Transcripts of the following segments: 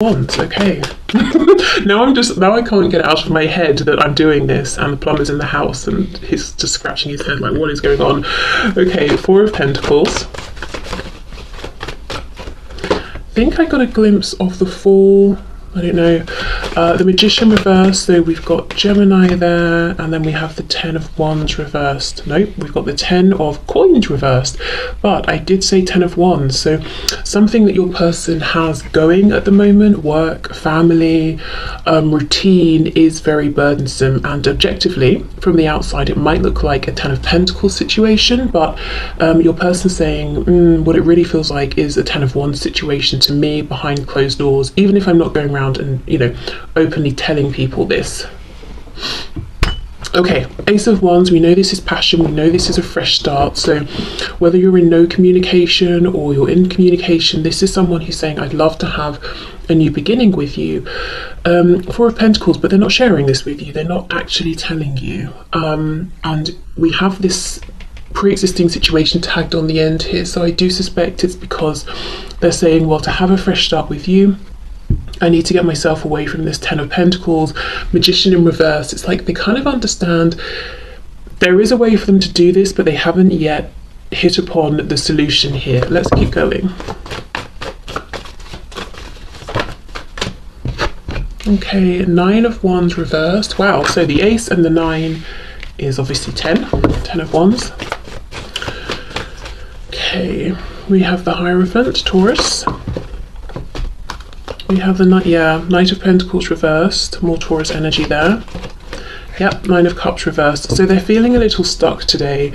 Wands, okay. now I can't get it out of my head that I'm doing this and the plumber's in the house and he's just scratching his head like, what is going on? Okay, Four of Pentacles. I think I got a glimpse of the Fool. I don't know. The Magician reversed, so we've got Gemini there, and then we have the Ten of Wands reversed. Nope, we've got the Ten of Coins reversed, but I did say Ten of Wands, so something that your person has going at the moment, work, family, routine, is very burdensome, and objectively, from the outside, it might look like a Ten of Pentacles situation, but your person saying, what it really feels like is a Ten of Wands situation to me, behind closed doors, even if I'm not going around and, you know, openly telling people this. Okay, Ace of Wands, we know this is passion, we know this is a fresh start, so whether you're in no communication or you're in communication, this is someone who's saying, I'd love to have a new beginning with you. Four of Pentacles, but they're not sharing this with you, they're not actually telling you. And we have this pre-existing situation tagged on the end here, so I do suspect it's because they're saying, well, to have a fresh start with you, I need to get myself away from this Ten of Pentacles. Magician in reverse, it's like they kind of understand there is a way for them to do this, but they haven't yet hit upon the solution here. Let's keep going. Okay, Nine of Wands reversed. Wow, so the Ace and the Nine is obviously 10 of Wands. Okay, we have the Hierophant, Taurus. We have the Knight of Pentacles reversed, more Taurus energy there. Yep, Nine of Cups reversed. So they're feeling a little stuck today.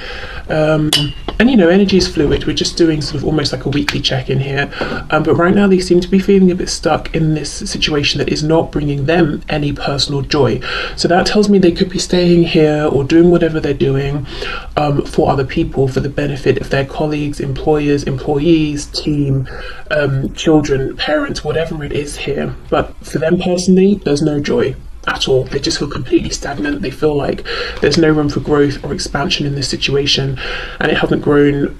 And you know, energy is fluid. We're just doing sort of almost like a weekly check-in here. But right now they seem to be feeling a bit stuck in this situation that is not bringing them any personal joy. So that tells me they could be staying here or doing whatever they're doing for other people, for the benefit of their colleagues, employers, employees, team, children, parents, whatever it is here. But for them personally, there's no joy at all. They just feel completely stagnant. They feel like there's no room for growth or expansion in this situation, and it hasn't grown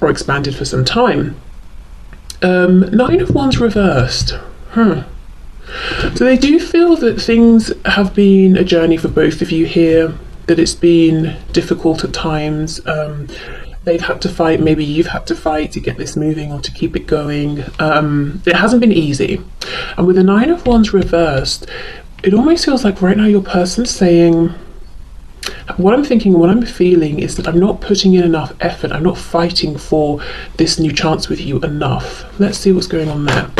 or expanded for some time. Nine of Wands reversed. So they do feel that things have been a journey for both of you here, that it's been difficult at times. They've had to fight, maybe you've had to fight to get this moving or to keep it going. It hasn't been easy. And with the Nine of Wands reversed, it almost feels like right now your person's saying, what I'm thinking, what I'm feeling is that I'm not putting in enough effort, I'm not fighting for this new chance with you enough. Let's see what's going on there.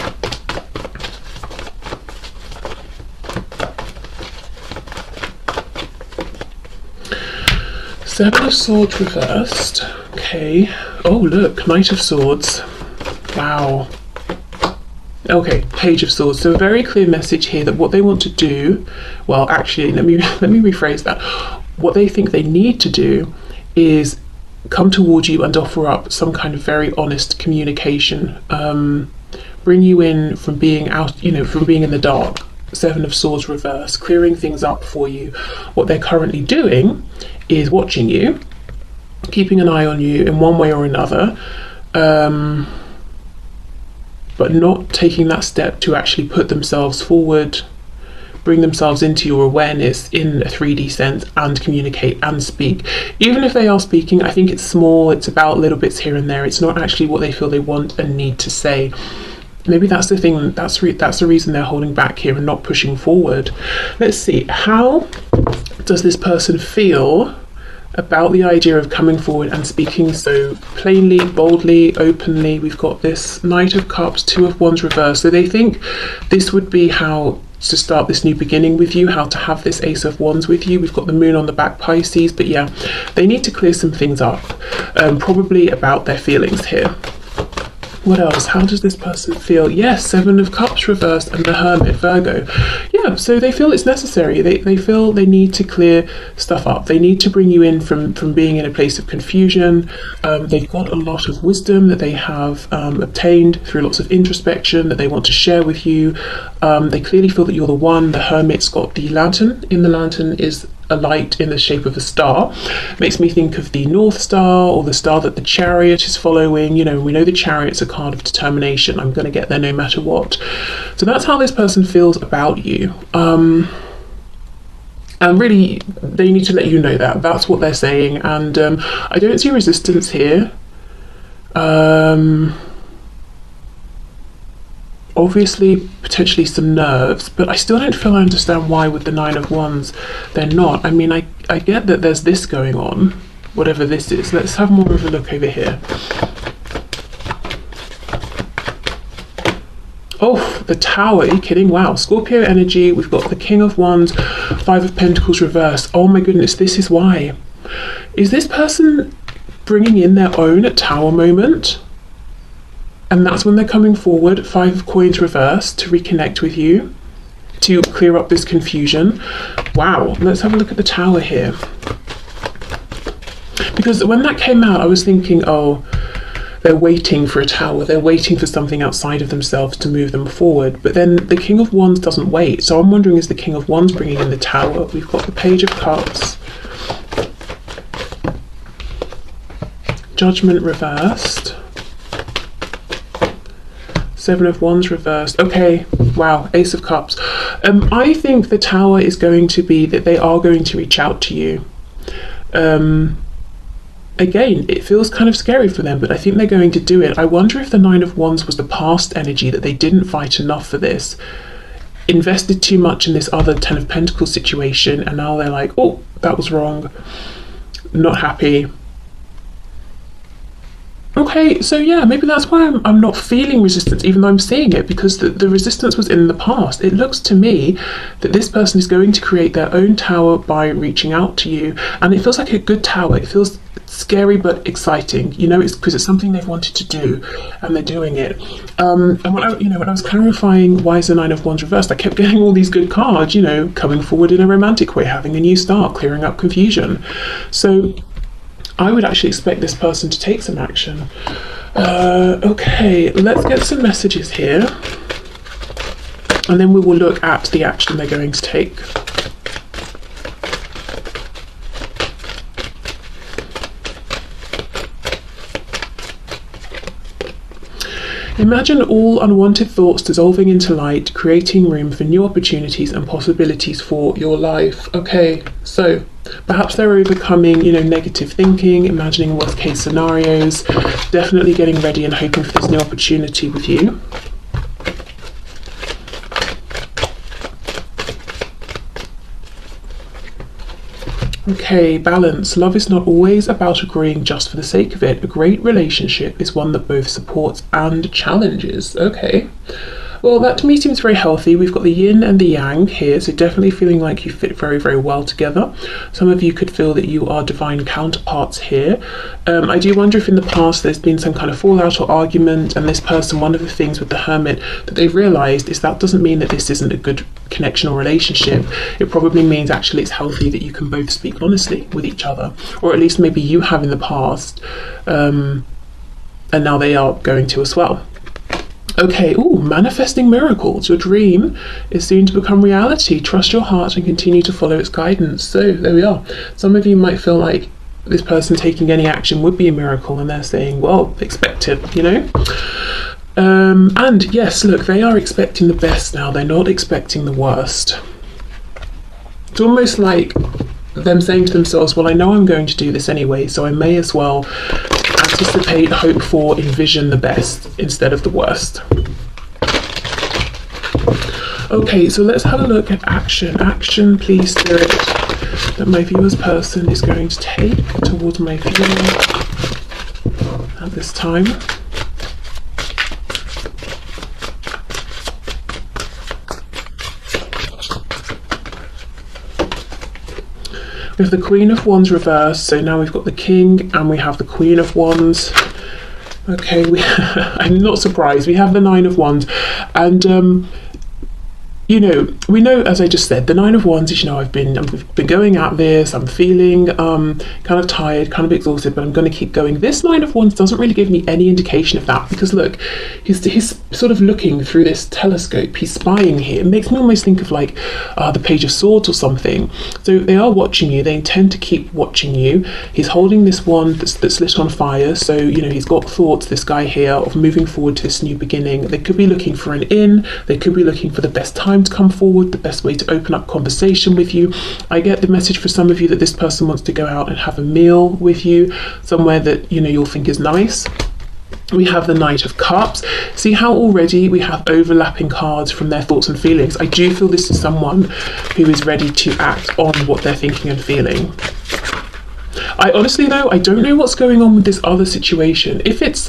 Seven of Swords reversed. Okay. Oh, look, Knight of Swords. Wow. Okay, Page of Swords. So a very clear message here that what they want to do, well, actually, let me rephrase that. What they think they need to do is come toward you and offer up some kind of very honest communication. Bring you in from being out, you know, from being in the dark. Seven of Swords reverse, clearing things up for you. What they're currently doing is watching you, keeping an eye on you in one way or another, but not taking that step to actually put themselves forward, bring themselves into your awareness in a 3D sense and communicate and speak. Even if they are speaking, I think it's small, it's about little bits here and there. It's not actually what they feel they want and need to say. Maybe that's the thing, that's the reason they're holding back here and not pushing forward. Let's see, how does this person feel about the idea of coming forward and speaking so plainly, boldly, openly? We've got this Knight of Cups, Two of Wands reversed. So they think this would be how to start this new beginning with you, how to have this Ace of Wands with you. We've got the Moon on the back, Pisces, but yeah, they need to clear some things up, probably about their feelings here. What else? How does this person feel? Yes, Seven of Cups reversed and the Hermit, Virgo. Yeah, so they feel it's necessary. They feel they need to clear stuff up. They need to bring you in from being in a place of confusion. They've got a lot of wisdom that they have obtained through lots of introspection that they want to share with you. They clearly feel that you're the one. The Hermit's got the lantern. In the lantern is a light in the shape of a star. Makes me think of the North Star, or the star that the Chariot is following. You know, we know the Chariot's a card of determination. I'm going to get there no matter what. So that's how this person feels about you. And really, they need to let you know that. That's what they're saying. And I don't see resistance here. Obviously, potentially some nerves, but I still don't feel I understand why with the Nine of Wands they're not. I mean, I get that there's this going on, whatever this is. Let's have more of a look over here. Oh, the Tower, are you kidding? Wow, Scorpio energy, we've got the King of Wands, Five of Pentacles reversed. Oh my goodness, this is why. Is this person bringing in their own Tower moment? And that's when they're coming forward, Five of Coins reversed, to reconnect with you, to clear up this confusion. Wow, let's have a look at the Tower here. Because when that came out, I was thinking, oh, they're waiting for a Tower, they're waiting for something outside of themselves to move them forward. But then the King of Wands doesn't wait. So I'm wondering, is the King of Wands bringing in the Tower? We've got the Page of Cups, Judgment reversed, Seven of Wands reversed. Okay, wow, Ace of Cups. I think the Tower is going to be that they are going to reach out to you. Again, it feels kind of scary for them, but I think they're going to do it. I wonder if the Nine of Wands was the past energy, that they didn't fight enough for this, invested too much in this other Ten of Pentacles situation, and now they're like, oh, that was wrong, not happy. Okay, so yeah, maybe that's why I'm not feeling resistance, even though I'm seeing it, because the resistance was in the past. It looks to me that this person is going to create their own Tower by reaching out to you, and it feels like a good Tower. It feels scary but exciting, you know, it's because it's something they've wanted to do, and they're doing it. And when I was clarifying why is the Nine of Wands reversed, I kept getting all these good cards, you know, coming forward in a romantic way, having a new start, clearing up confusion. So I would actually expect this person to take some action. Okay, let's get some messages here, and then we will look at the action they're going to take. Imagine all unwanted thoughts dissolving into light, creating room for new opportunities and possibilities for your life. Okay, so perhaps they're overcoming, you know, negative thinking, imagining worst case scenarios, definitely getting ready and hoping for this new opportunity with you. Okay, balance. Love is not always about agreeing just for the sake of it. A great relationship is one that both supports and challenges. Okay. Well, that to me seems very healthy. We've got the yin and the yang here, so definitely feeling like you fit very, very well together. Some of you could feel that you are divine counterparts here. I do wonder if in the past there's been some kind of fallout or argument, and this person, one of the things with the Hermit that they've realised is that doesn't mean that this isn't a good connection or relationship. It probably means actually it's healthy that you can both speak honestly with each other, or at least maybe you have in the past, and now they are going to as well. Okay, ooh, manifesting miracles. Your dream is soon to become reality. Trust your heart and continue to follow its guidance. So there we are. Some of you might feel like this person taking any action would be a miracle, and they're saying, well, expect it, you know? And yes, look, they are expecting the best now. They're not expecting the worst. It's almost like them saying to themselves, well, I know I'm going to do this anyway, so I may as well anticipate, hope for, envision the best instead of the worst. Okay, so let's have a look at action. Action, please, Spirit, that my viewer's person is going to take towards my viewer at this time. We have the Queen of Wands reversed, so now we've got the King and we have the Queen of Wands. Okay, I'm not surprised. We have the Nine of Wands, and you know, we know, as I just said, the Nine of Wands is, you know, I've been going at this, I'm feeling kind of tired, kind of exhausted, but I'm going to keep going. This Nine of Wands doesn't really give me any indication of that, because look, he's sort of looking through this telescope, he's spying here. It makes me almost think of like the Page of Swords or something. So they are watching you, they intend to keep watching you. He's holding this wand that's lit on fire, so, you know, he's got thoughts, this guy here, of moving forward to this new beginning. They could be looking for an in, they could be looking for the best time to come forward, the best way to open up conversation with you. I get the message for some of you that this person wants to go out and have a meal with you somewhere that, you know, you'll think is nice. We have the Knight of Cups. See how already we have overlapping cards from their thoughts and feelings. I do feel this is someone who is ready to act on what they're thinking and feeling. I honestly, though, I don't know what's going on with this other situation. If it's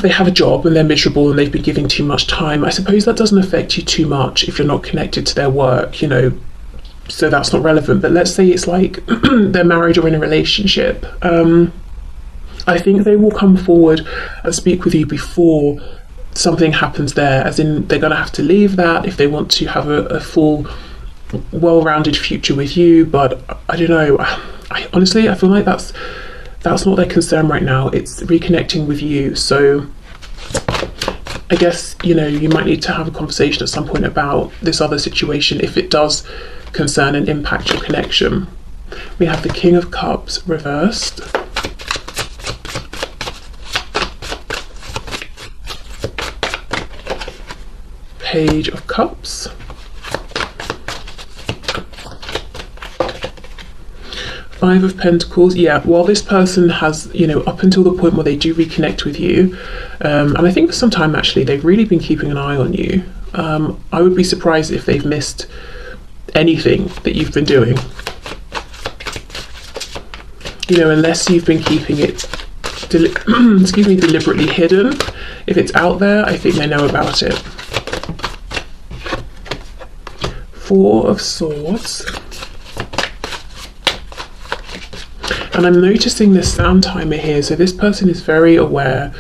they have a job and they're miserable and they've been giving too much time, I suppose that doesn't affect you too much if you're not connected to their work, you know, so that's not relevant. But let's say it's like they're married or in a relationship. I think they will come forward and speak with you before something happens there, as in they're going to have to leave that if they want to have a full, well-rounded future with you. But I don't know, I honestly, I feel like that's not their concern right now. It's reconnecting with you. So I guess, you know, you might need to have a conversation at some point about this other situation if it does concern and impact your connection. We have the King of Cups reversed. Page of Cups. Five of Pentacles. Yeah, while this person has, you know, up until the point where they do reconnect with you, and I think for some time actually, they've really been keeping an eye on you. I would be surprised if they've missed anything that you've been doing. You know, unless you've been keeping it, deliberately hidden. If it's out there, I think they know about it. Four of Swords. And I'm noticing this sound timer here, so this person is very aware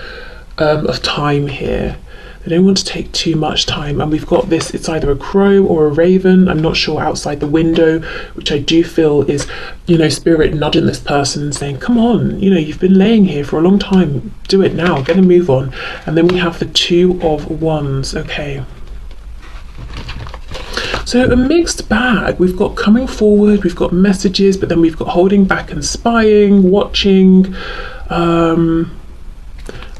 of time here. They don't want to take too much time, and we've got this, it's either a crow or a raven, I'm not sure, outside the window, which I do feel is, you know, spirit nudging this person and saying, come on, you know, you've been laying here for a long time, do it now, get a move on. And then we have the Two of Wands. Okay. So a mixed bag. We've got coming forward, we've got messages, but then we've got holding back and spying, watching.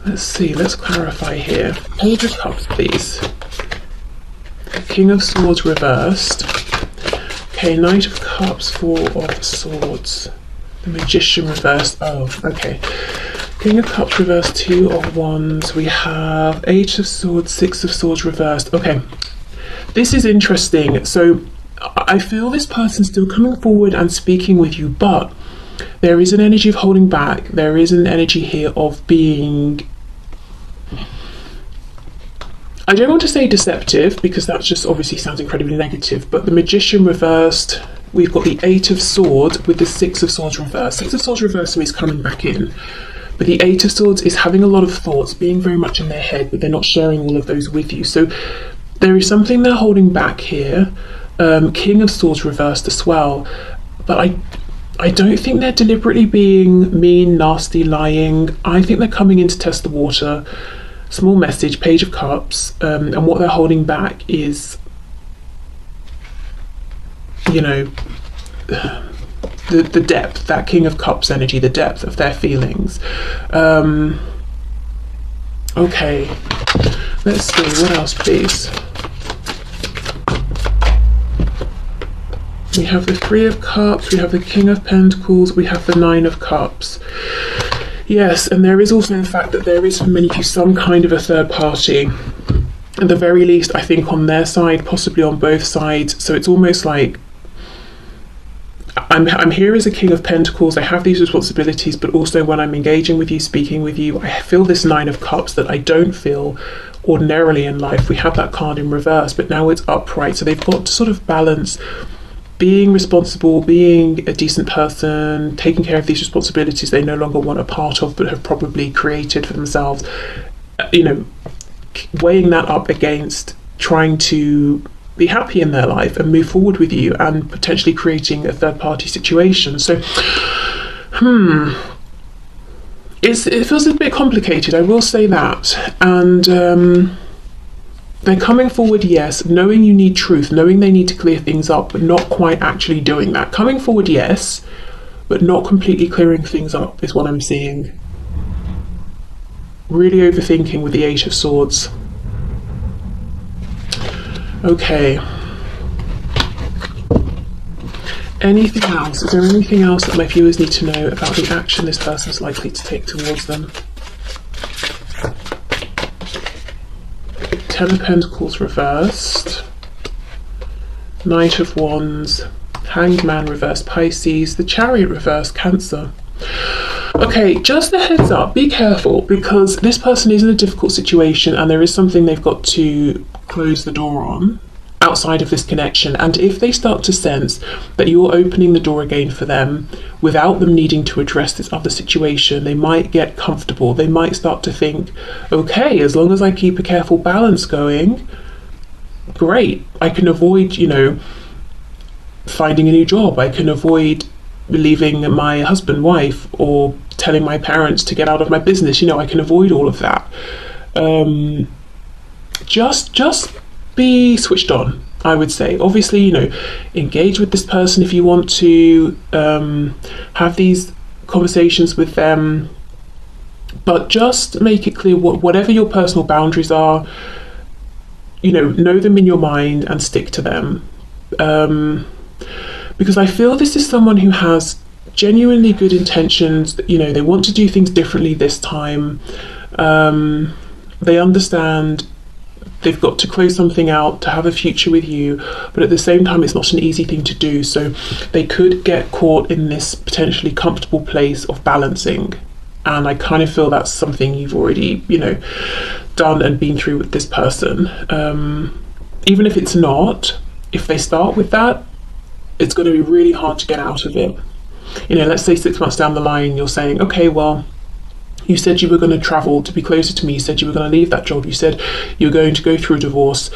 Let's see, let's clarify here. Page of Cups, please. King of Swords reversed. Okay, Knight of Cups, Four of Swords. The Magician reversed. Oh, okay. King of Cups reversed, Two of Wands. We have Eight of Swords, Six of Swords reversed. Okay. This is interesting. So I feel this person's still coming forward and speaking with you, but there is an energy of holding back. There is an energy here of being, I don't want to say deceptive, because that just obviously sounds incredibly negative, but the Magician reversed, we've got the Eight of Swords with the Six of Swords reversed. Six of Swords reversed means coming back in. But the Eight of Swords is having a lot of thoughts, being very much in their head, but they're not sharing all of those with you. So there is something they're holding back here. King of Swords reversed as well. But I don't think they're deliberately being mean, nasty, lying. I think they're coming in to test the water. Small message, Page of Cups. And what they're holding back is, you know, the depth, that King of Cups energy, the depth of their feelings. Okay, let's see, what else, please? We have the Three of Cups, we have the King of Pentacles, we have the Nine of Cups. Yes, and there is also the fact that there is for many of you some kind of a third party. At the very least, I think on their side, possibly on both sides. So it's almost like I'm here as a King of Pentacles, I have these responsibilities, but also when I'm engaging with you, speaking with you, I feel this Nine of Cups that I don't feel ordinarily in life. We have that card in reverse, but now it's upright. So they've got to sort of balance being responsible, being a decent person, taking care of these responsibilities they no longer want a part of, but have probably created for themselves, you know, weighing that up against trying to be happy in their life and move forward with you, and potentially creating a third party situation. So it feels a bit complicated, I will say that. And they're coming forward, yes, knowing you need truth, knowing they need to clear things up, but not quite actually doing that. Coming forward, yes, but not completely clearing things up is what I'm seeing. Really overthinking with the Eight of Swords. Okay. Anything else? Is there anything else that my viewers need to know about the action this person's likely to take towards them? Ten of Pentacles reversed, Knight of Wands, Hanged Man reversed, Pisces, the Chariot reversed, Cancer. Okay, just a heads up, be careful, because this person is in a difficult situation and there is something they've got to close the door on outside of this connection. And if they start to sense that you're opening the door again for them without them needing to address this other situation, they might get comfortable. They might start to think, okay, as long as I keep a careful balance going, great, I can avoid, you know, finding a new job. I can avoid leaving my husband, wife, or telling my parents to get out of my business. You know, I can avoid all of that. Just be switched on, I would say. Obviously, you know, engage with this person if you want to, have these conversations with them, but just make it clear whatever your personal boundaries are, you know them in your mind and stick to them. Because I feel this is someone who has genuinely good intentions. You know, they want to do things differently this time. They understand they've got to close something out to have a future with you, but at the same time it's not an easy thing to do. So they could get caught in this potentially comfortable place of balancing, and I kind of feel that's something you've already, you know, done and been through with this person. Even if it's not, if they start with that, it's going to be really hard to get out of it. You know, let's say 6 months down the line you're saying, okay, well, you said you were going to travel to be closer to me, you said you were going to leave that job, you said you were going to go through a divorce.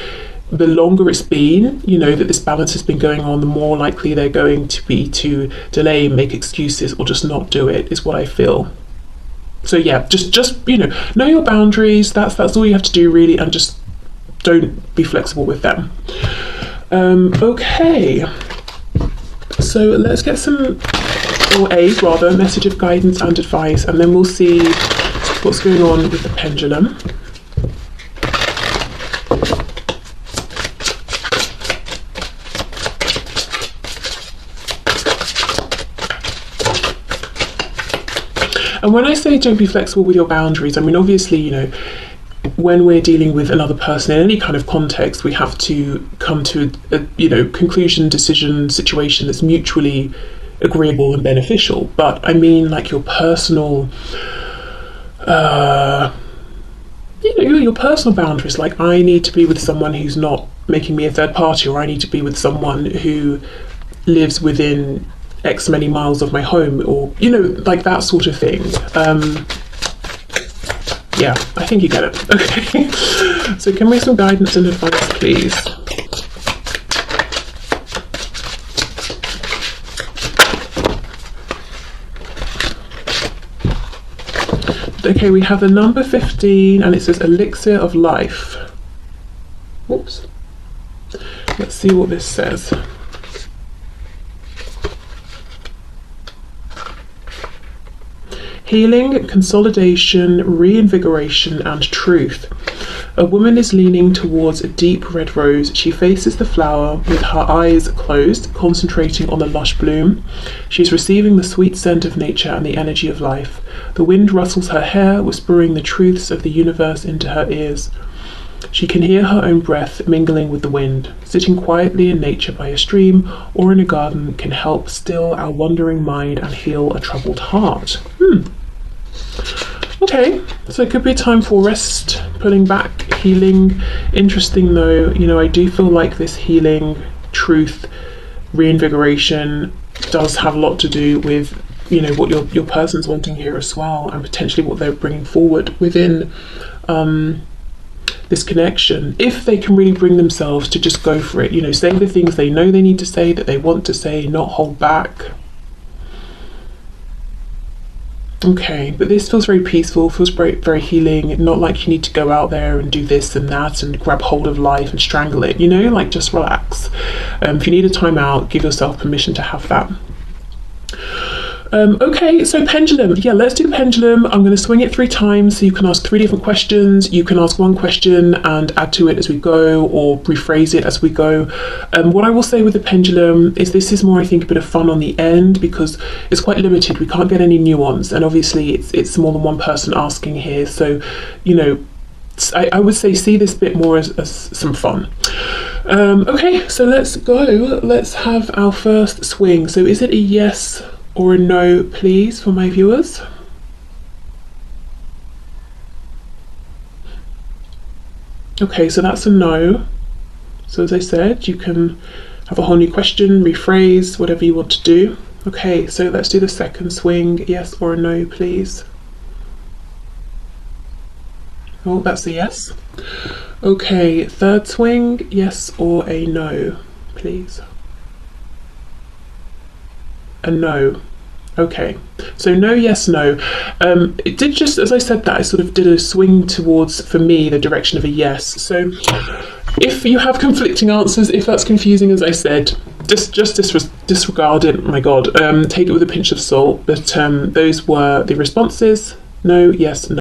The longer it's been, you know, that this balance has been going on, the more likely they're going to be to delay, make excuses, or just not do it, is what I feel. So yeah, just you know your boundaries. That's all you have to do, really, and just don't be flexible with them. Okay, so let's get some, or a rather, message of guidance and advice, and then we'll see what's going on with the pendulum. And when I say don't be flexible with your boundaries, I mean, obviously, you know, when we're dealing with another person in any kind of context, we have to come to a you know, conclusion, decision, situation that's mutually agreeable and beneficial. But I mean, like, your personal you know, your personal boundaries, like, I need to be with someone who's not making me a third party, or I need to be with someone who lives within X many miles of my home, or, you know, like that sort of thing. Yeah, I think you get it. Okay, so can we have some guidance and advice, please? Okay, we have the number 15, and it says elixir of life. Whoops. Let's see what this says. Healing, consolidation, reinvigoration, and truth. A woman is leaning towards a deep red rose. She faces the flower with her eyes closed, concentrating on the lush bloom. She is receiving the sweet scent of nature and the energy of life. The wind rustles her hair, whispering the truths of the universe into her ears. She can hear her own breath mingling with the wind. Sitting quietly in nature by a stream or in a garden can help still our wandering mind and heal a troubled heart. Okay, so it could be time for rest, pulling back, healing. Interesting though, you know, I do feel like this healing, truth, reinvigoration does have a lot to do with, you know, what your person's wanting here as well, and potentially what they're bringing forward within this connection, if they can really bring themselves to just go for it, you know, say the things they know they need to say, that they want to say, not hold back. Okay, but this feels very peaceful, feels very, very healing, not like you need to go out there and do this and that and grab hold of life and strangle it, you know, like just relax. If you need a time out, give yourself permission to have that. Okay, so pendulum. Yeah, let's do the pendulum. I'm going to swing it 3 times, so you can ask 3 different questions. You can ask 1 question and add to it as we go, or rephrase it as we go. What I will say with the pendulum is this is more, I think, a bit of fun on the end, because it's quite limited. We can't get any nuance, and obviously it's more than one person asking here. So, you know, I would say see this bit more as some fun. Okay, so let's go. Let's have our first swing. So is it a yes or a no, please, for my viewers? Okay, so that's a no. So as I said, you can have a whole new question, rephrase, whatever you want to do. Okay, so let's do the second swing. Yes or a no, please. Oh, that's a yes. Okay, third swing. Yes or a no, please. A no. Okay, so no, yes, no. It did, just as I said that, I sort of did a swing towards, for me, the direction of a yes. So if you have conflicting answers, if that's confusing, as I said, just disregard it. My God, take it with a pinch of salt. But those were the responses: no, yes, no.